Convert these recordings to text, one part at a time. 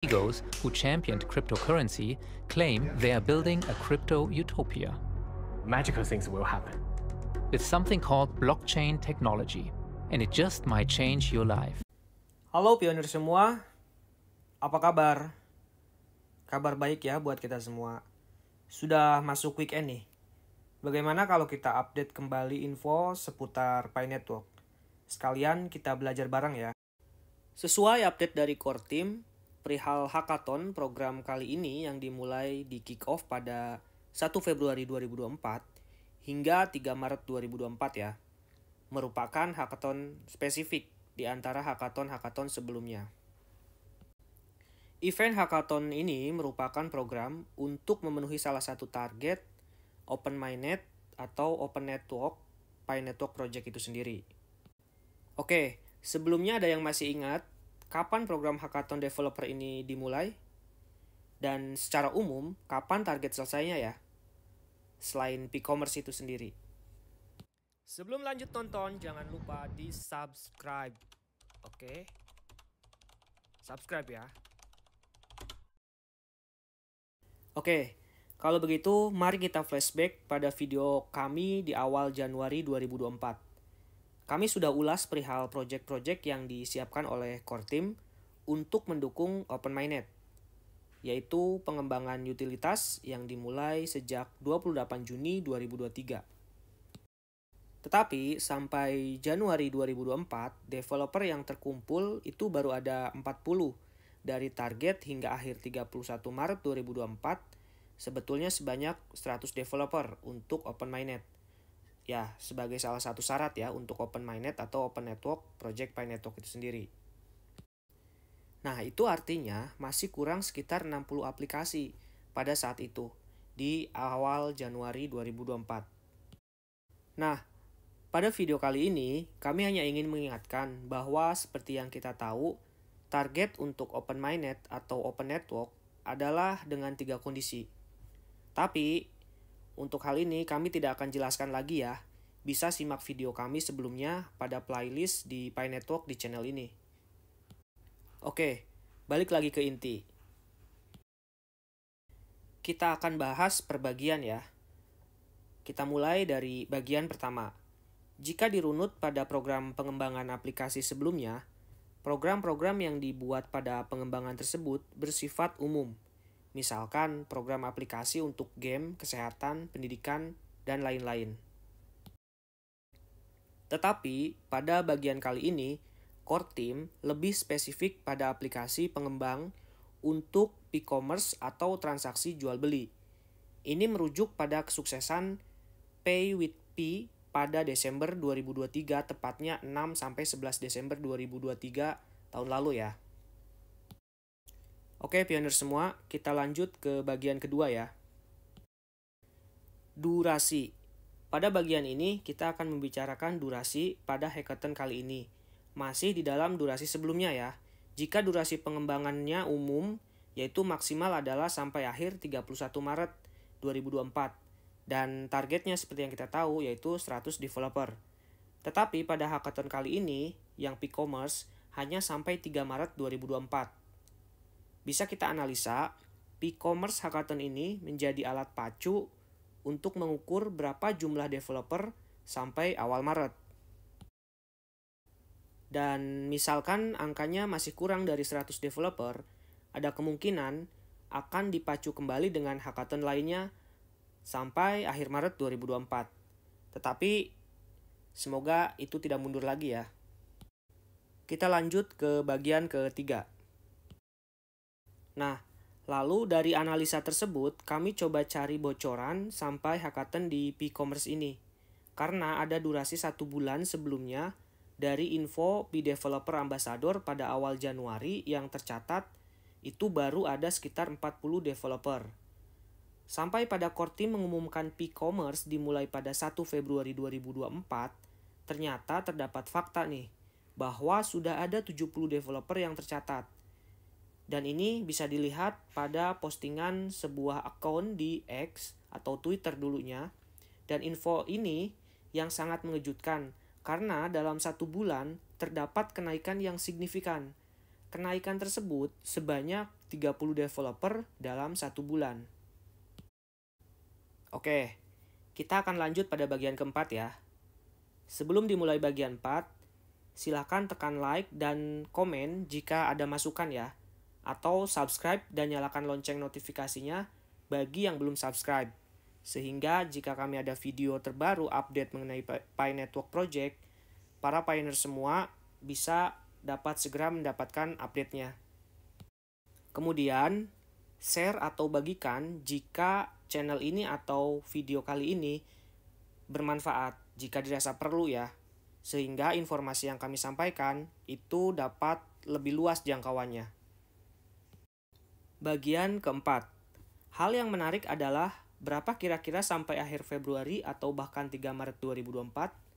Egos who championed cryptocurrency claim they are building a crypto utopia Magical things will happen. with something called blockchain technology, and it just might change your life. Halo pionir semua, apa kabar? Kabar baik ya buat kita semua. Sudah masuk weekend nih. Bagaimana kalau kita update kembali info seputar Pi Network? Sekalian kita belajar bareng ya. Sesuai update dari core team, perihal hackathon program kali ini yang dimulai di kick off pada 1 Februari 2024 hingga 3 Maret 2024 ya. Merupakan hackathon spesifik di antara hackathon-hackathon sebelumnya. Event hackathon ini merupakan program untuk memenuhi salah satu target Open Mainnet atau Open Network Pi Network Project itu sendiri. Oke, sebelumnya ada yang masih ingat kapan program hackathon developer ini dimulai? Dan secara umum, kapan target selesainya ya? Selain P-commerce itu sendiri. Sebelum lanjut nonton, jangan lupa di subscribe. Oke? Subscribe ya. Oke, kalau begitu mari kita flashback pada video kami di awal Januari 2024. Kami sudah ulas perihal project-project yang disiapkan oleh core team untuk mendukung Open Mainnet, yaitu pengembangan utilitas yang dimulai sejak 28 Juni 2023. Tetapi sampai Januari 2024, developer yang terkumpul itu baru ada 40 dari target hingga akhir 31 Maret 2024, sebetulnya sebanyak 100 developer untuk Open Mainnet. Ya, sebagai salah satu syarat ya untuk Open Mainnet atau Open Network Project Pi Network itu sendiri. Nah, itu artinya masih kurang sekitar 60 aplikasi pada saat itu, di awal Januari 2024. Nah, pada video kali ini, kami hanya ingin mengingatkan bahwa seperti yang kita tahu, target untuk Open Mainnet atau Open Network adalah dengan 3 kondisi. Tapi, untuk hal ini kami tidak akan jelaskan lagi ya. Bisa simak video kami sebelumnya pada playlist di Pi Network di channel ini. Oke, balik lagi ke inti. Kita akan bahas per bagian ya. Kita mulai dari bagian pertama. Jika dirunut pada program pengembangan aplikasi sebelumnya, program-program yang dibuat pada pengembangan tersebut bersifat umum. Misalkan program aplikasi untuk game, kesehatan, pendidikan, dan lain-lain. Tetapi pada bagian kali ini, core team lebih spesifik pada aplikasi pengembang untuk P-commerce atau transaksi jual beli. Ini merujuk pada kesuksesan Pay with P pada Desember 2023, tepatnya 6-11 Desember 2023 tahun lalu ya. Oke pionir semua, kita lanjut ke bagian kedua ya. Durasi. Pada bagian ini kita akan membicarakan durasi pada hackathon kali ini. Masih di dalam durasi sebelumnya ya. Jika durasi pengembangannya umum, yaitu maksimal adalah sampai akhir 31 Maret 2024. Dan targetnya seperti yang kita tahu yaitu 100 developer. Tetapi pada hackathon kali ini, yang P-commerce hanya sampai 3 Maret 2024. Bisa kita analisa, P-commerce hackathon ini menjadi alat pacu untuk mengukur berapa jumlah developer sampai awal Maret. Dan misalkan angkanya masih kurang dari 100 developer, ada kemungkinan akan dipacu kembali dengan hackathon lainnya sampai akhir Maret 2024. Tetapi semoga itu tidak mundur lagi ya. Kita lanjut ke bagian ketiga. Nah, lalu dari analisa tersebut, kami coba cari bocoran sampai hackathon di P-commerce ini. Karena ada durasi 1 bulan sebelumnya dari info P-developer ambassador pada awal Januari yang tercatat itu baru ada sekitar 40 developer. Sampai pada core team mengumumkan P-commerce dimulai pada 1 Februari 2024, ternyata terdapat fakta nih, bahwa sudah ada 70 developer yang tercatat. Dan ini bisa dilihat pada postingan sebuah akun di X atau Twitter dulunya. Dan info ini yang sangat mengejutkan karena dalam 1 bulan terdapat kenaikan yang signifikan. Kenaikan tersebut sebanyak 30 developer dalam 1 bulan. Oke, kita akan lanjut pada bagian keempat ya. Sebelum dimulai bagian 4, silakan tekan like dan komen jika ada masukan ya. Atau subscribe dan nyalakan lonceng notifikasinya bagi yang belum subscribe. Sehingga jika kami ada video terbaru update mengenai Pi Network Project, para pioneer semua bisa dapat segera mendapatkan update-nya. Kemudian, share atau bagikan jika channel ini atau video kali ini bermanfaat jika dirasa perlu ya. Sehingga informasi yang kami sampaikan itu dapat lebih luas jangkauannya. Bagian keempat. Hal yang menarik adalah berapa kira-kira sampai akhir Februari atau bahkan 3 Maret 2024.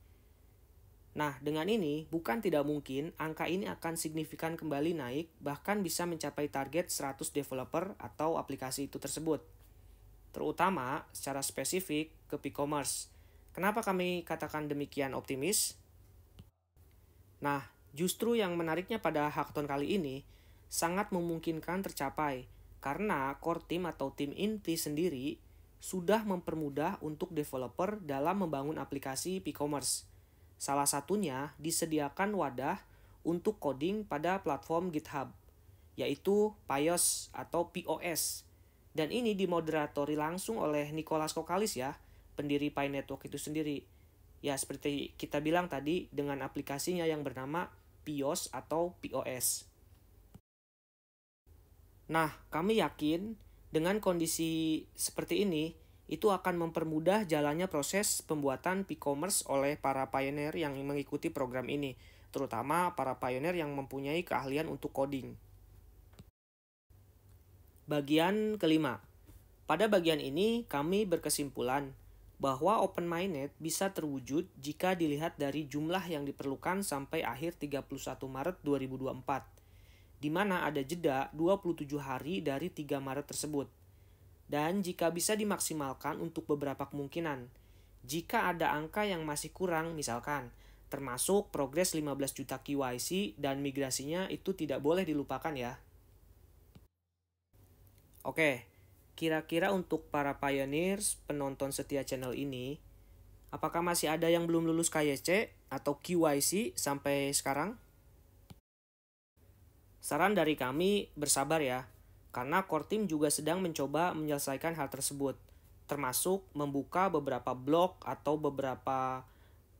Nah, dengan ini bukan tidak mungkin angka ini akan signifikan kembali naik, bahkan bisa mencapai target 100 developer atau aplikasi itu tersebut. Terutama secara spesifik ke P-commerce. Kenapa kami katakan demikian optimis? Nah, justru yang menariknya pada hackathon kali ini sangat memungkinkan tercapai karena core team atau tim inti sendiri sudah mempermudah untuk developer dalam membangun aplikasi P-commerce. Salah satunya disediakan wadah untuk coding pada platform GitHub, yaitu PIOS atau POS. Dan ini dimoderatori langsung oleh Nicholas Kokalis ya, pendiri Pi Network itu sendiri. Ya seperti kita bilang tadi dengan aplikasinya yang bernama PIOS atau POS. Nah, kami yakin dengan kondisi seperti ini, itu akan mempermudah jalannya proses pembuatan P-commerce oleh para pioneer yang mengikuti program ini, terutama para pioneer yang mempunyai keahlian untuk coding. Bagian kelima. Pada bagian ini, kami berkesimpulan bahwa open-minded bisa terwujud jika dilihat dari jumlah yang diperlukan sampai akhir 31 Maret 2024, di mana ada jeda 27 hari dari 3 Maret tersebut. Dan jika bisa dimaksimalkan untuk beberapa kemungkinan, jika ada angka yang masih kurang misalkan, termasuk progres 15 juta KYC dan migrasinya itu tidak boleh dilupakan ya. Oke, kira-kira untuk para pioneers penonton setia channel ini, apakah masih ada yang belum lulus KYC atau KYC sampai sekarang? Saran dari kami bersabar ya. Karena core team juga sedang mencoba menyelesaikan hal tersebut, termasuk membuka beberapa blog atau beberapa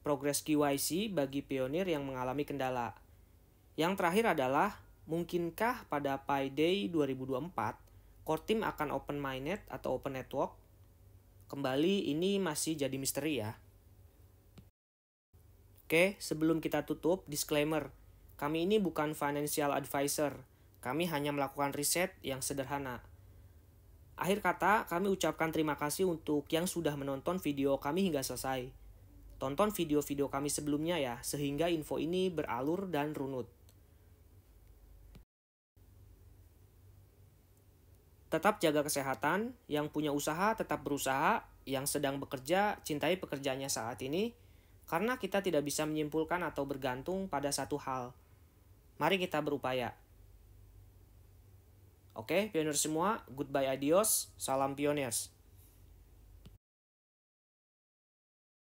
progres KYC bagi pionir yang mengalami kendala. Yang terakhir adalah, mungkinkah pada Pi Day 2024, core team akan open-minded atau open network? Kembali, ini masih jadi misteri ya. Oke, sebelum kita tutup, disclaimer. Kami ini bukan financial advisor. Kami hanya melakukan riset yang sederhana. Akhir kata, kami ucapkan terima kasih untuk yang sudah menonton video kami hingga selesai. Tonton video-video kami sebelumnya ya, sehingga info ini beralur dan runut. Tetap jaga kesehatan, yang punya usaha tetap berusaha, yang sedang bekerja cintai pekerjaannya saat ini, karena kita tidak bisa menyimpulkan atau bergantung pada satu hal. Mari kita berupaya. Oke, pioneer semua, goodbye adios, salam pioneers.